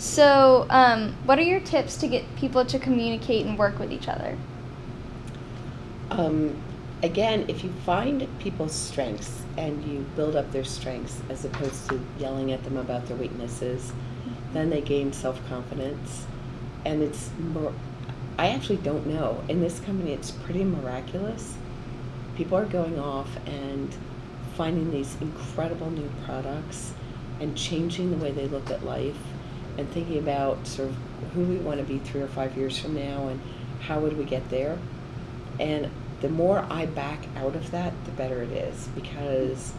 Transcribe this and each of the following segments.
So, what are your tips to get people to communicate and work with each other? Again, if you find people's strengths and you build up their strengths as opposed to yelling at them about their weaknesses, then they gain self-confidence. And it's more, I actually don't know. In this company, it's pretty miraculous. People are going off and finding these incredible new products and changing the way they look at life and thinking about sort of who we want to be 3 or 5 years from now and how would we get there. And the more I back out of that, the better it is, because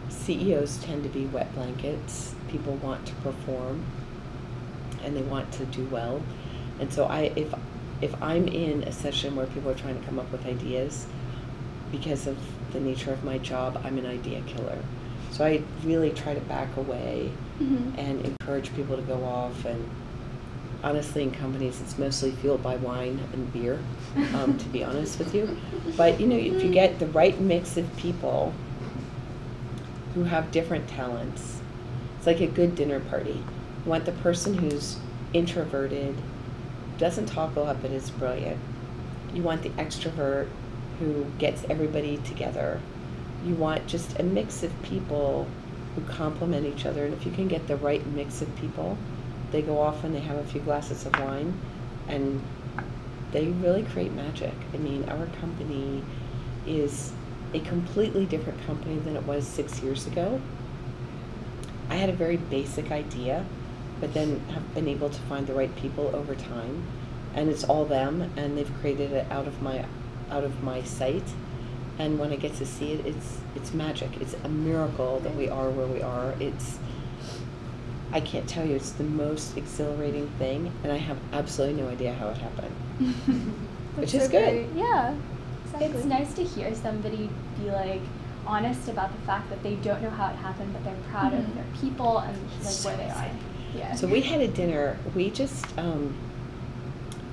CEOs tend to be wet blankets. People want to perform and they want to do well. And so if I'm in a session where people are trying to come up with ideas, because of the nature of my job, I'm an idea killer. So I really try to back away and encourage people to go off. And honestly, in companies, it's mostly fueled by wine and beer, to be honest with you. But you know, if you get the right mix of people who have different talents, it's like a good dinner party. You want the person who's introverted, doesn't talk a lot but is brilliant. You want the extrovert who gets everybody together. You want just a mix of people who complement each other. And if you can get the right mix of people, they go off and they have a few glasses of wine and they really create magic. I mean, our company is a completely different company than it was 6 years ago. I had a very basic idea, but then have been able to find the right people over time, and it's all them, and they've created it out of my sight. And when I get to see it, it's magic. It's a miracle that we are where we are. I can't tell you, it's the most exhilarating thing, and I have absolutely no idea how it happened. Which is good. Yeah, exactly. It's nice to hear somebody be like honest about the fact that they don't know how it happened, but they're proud of their people and like So where they are. Yeah. So we had a dinner. We just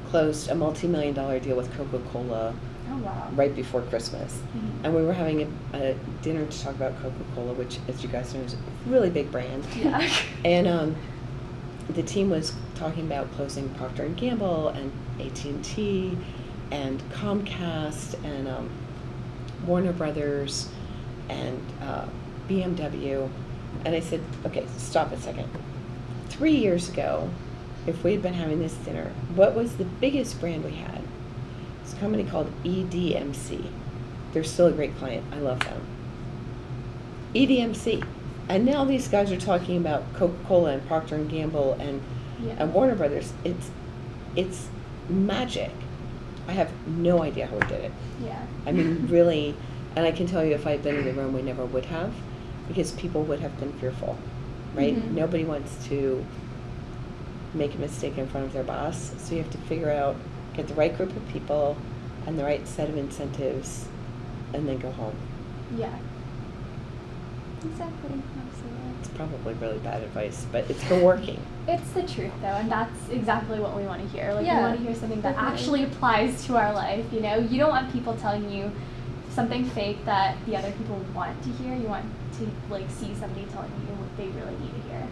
closed a multi-million-dollar deal with Coca-Cola. Oh wow. Right before Christmas. And we were having a dinner to talk about Coca-Cola, which, as you guys know, is a really big brand. Yeah. And the team was talking about closing Procter & Gamble and AT&T and Comcast and Warner Brothers and BMW. And I said, okay, stop a second. 3 years ago, if we had been having this dinner, what was the biggest brand we had? It's a company called EDMC. They're still a great client. I love them. EDMC. And now these guys are talking about Coca-Cola and Procter & Gamble and Warner Brothers. It's magic. I have no idea how we did it. Yeah. I mean, really, and I can tell you if I had been in the room, we never would have, because people would have been fearful, right? Nobody wants to make a mistake in front of their boss, so you have to figure out, get the right group of people and the right set of incentives, and then go home. Yeah. Exactly. Absolutely. It's probably really bad advice, but it's been working. It's the truth though, and that's exactly what we want to hear. Like we Yeah, want to hear something that definitely. actually applies to our life, you know? You don't want people telling you something fake that the other people want to hear. You want to like see somebody telling you what they really need to hear.